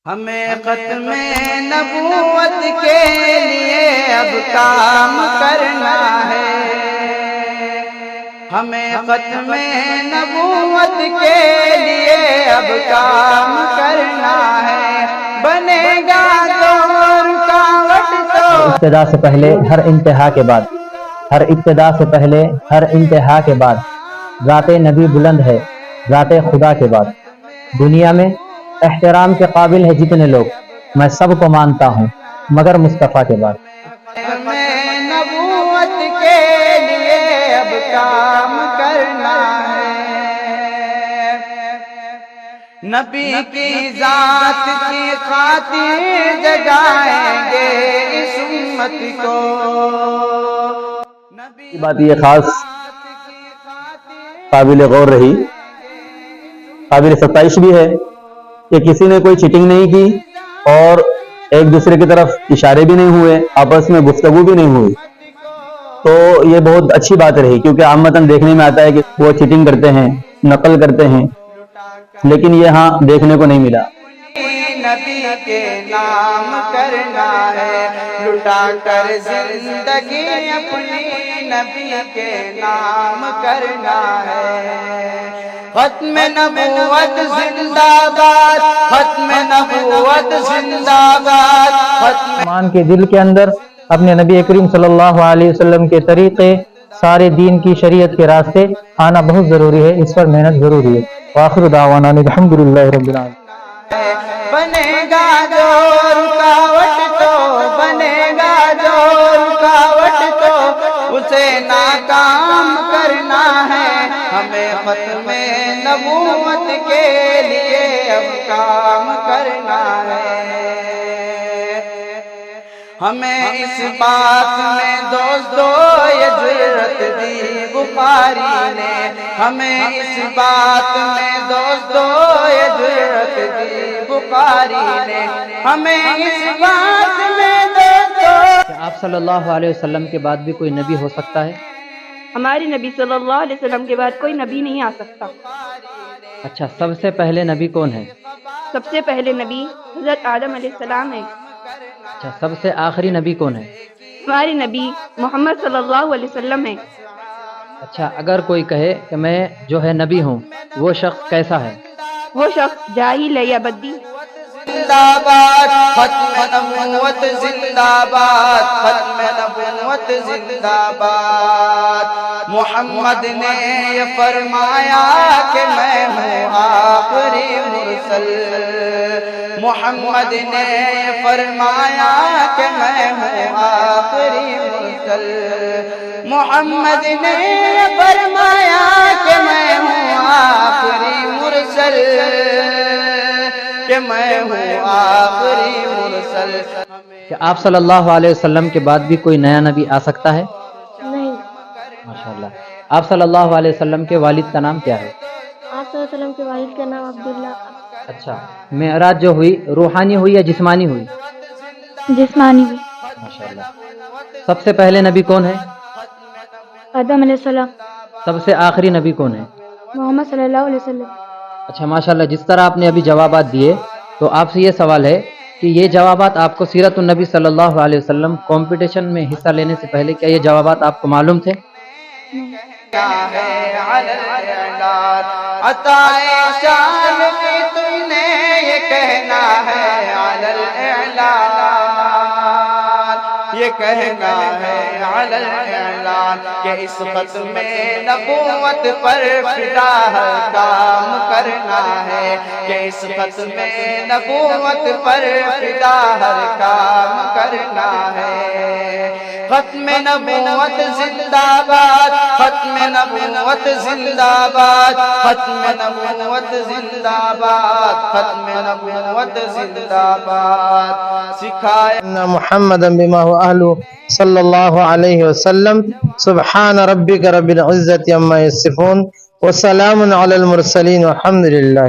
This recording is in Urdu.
ہمیں ختم نبوت کے لیے اب کام کرنا ہے، ہمیں ختم نبوت کے لیے اب کام کرنا ہے، بنے گا دور کا وقت تو ابتدا سے پہلے ہر انتہا کے بعد، ہر ابتدا سے پہلے ہر انتہا کے بعد ذات نبی بلند ہے، ذات خدا کے بعد۔ دنیا میں احترام کے قابل ہے جتنے لوگ، میں سب کو مانتا ہوں مگر مصطفیٰ کے بعد۔ ہمیں نبوت کے لیے اب کام کرنا ہے، نبی کی ذات کی خاطر جگائیں گے اس امت کو۔ یہ بات یہ خاص قابل غور رہی، قابل ستائش بھی ہے کہ کسی نے کوئی چیٹنگ نہیں کی اور ایک دوسرے کی طرف اشارے بھی نہیں ہوئے، آپس میں گفتگو بھی نہیں ہوئی، تو یہ بہت اچھی بات رہی، کیونکہ عامتاً دیکھنے میں آتا ہے کہ وہ چیٹنگ کرتے ہیں، نقل کرتے ہیں، لیکن یہ ہاں دیکھنے کو نہیں ملا۔ نبی کے نام کرنا ہے، لٹا کر زندگی اپنی نبی کے نام کرنا ہے۔ ختم نبوت زندہ باد، ختم نبوت زندہ باد، ختم مسلمان کے دل کے اندر اپنے نبی کریم صلی اللہ علیہ وسلم کے طریقے، سارے دین کی شریعت کے راستے آنا بہت ضروری ہے، اس پر محنت ضروری ہے۔ وآخر دعوانا الحمدللہ رب العالمین۔ بنے گا جو رکاوٹ تو، بنے گا جو رکاوٹ تو اسے ناکام کرنا ہے، ہمیں ختم نبوت کے لیے اب کام کرنا ہے۔ ہمیں اس بات میں دوستو یہ جرأت دی بخاری نے، ہمیں اس بات میں دوستو یہ جرأت دی بخاری نے، ہمیں اس بات میں دوستو۔ کیا آپ صلی اللہ علیہ وسلم کے بعد بھی کوئی نبی ہو سکتا ہے؟ ہمارے نبی صلی اللہ علیہ وسلم کے بعد کوئی نبی نہیں آ سکتا۔ اچھا، سب سے پہلے نبی کون ہے؟ سب سے پہلے نبی حضرت آدم علیہ السلام ہے۔ اچھا، سب سے آخری نبی کون ہے؟ ہمارے نبی محمد صلی اللہ علیہ وسلم ہے۔ اچھا، اگر کوئی کہے کہ میں جو ہے نبی ہوں، وہ شخص کیسا ہے؟ وہ شخص جاہل ہے یا بدی؟ زندہ باد، ختم نبوت زندہ باد، ختم نبوت زندہ باد۔ محمد نے یہ فرمایا کہ میں ہوں آخری مرسل، محمد نے یہ فرمایا کہ میں ہوں آخری مرسل، محمد نے یہ فرمایا کہ میں ہوں آخری مرسل، کہ میں ہوں آخری مرسل۔ کہ آپ صلی اللہ علیہ وسلم کے بعد بھی کوئی نیا نبی آ سکتا ہے؟ نہیں۔ ماشاءاللہ۔ آپ صلی اللہ علیہ وسلم کے والد کا نام کیا ہے؟ آپ صلی اللہ علیہ وسلم کے والد کا نام عبداللہ۔ اچھا، معراج جو ہوئی روحانی ہوئی یا جسمانی ہوئی؟ جسمانی بھی۔ ماشاءاللہ۔ سب سے پہلے نبی کون ہے؟ آدم علیہ السلام۔ سب سے آخری نبی کون ہے؟ محمد صلی اللہ علیہ وسلم۔ اچھا، ماشاءاللہ، جس طرح آپ نے ابھی جوابات دیے تو آپ سے یہ سوال ہے کہ یہ جوابات آپ کو سیرت النبی صلی اللہ علیہ وسلم کمپٹیشن میں حصہ لینے سے پہلے کیا یہ جوابات آپ کو معلوم تھے؟ عطائے شان کی تم نے یہ کہنا ہے علی الاعلان، یہ کہنا ہے علی الاعلان کہ اس ختم نبوت پر فدا ہر کام کرنا ہے، کہ اس ختم نبوت پر فدا ہر کام کرنا ہے۔ ختم نبوت زندہ باد، ختم نبوت زندہ باد، ختم نبوت زندہ باد، ختم نبوت زندہ باد۔ سکھایا محمدا بما هو اهله صلی اللہ علیہ وسلم۔ سبحان ربک رب العزت عما یصفون وسلام علی المرسلین والحمد للہ۔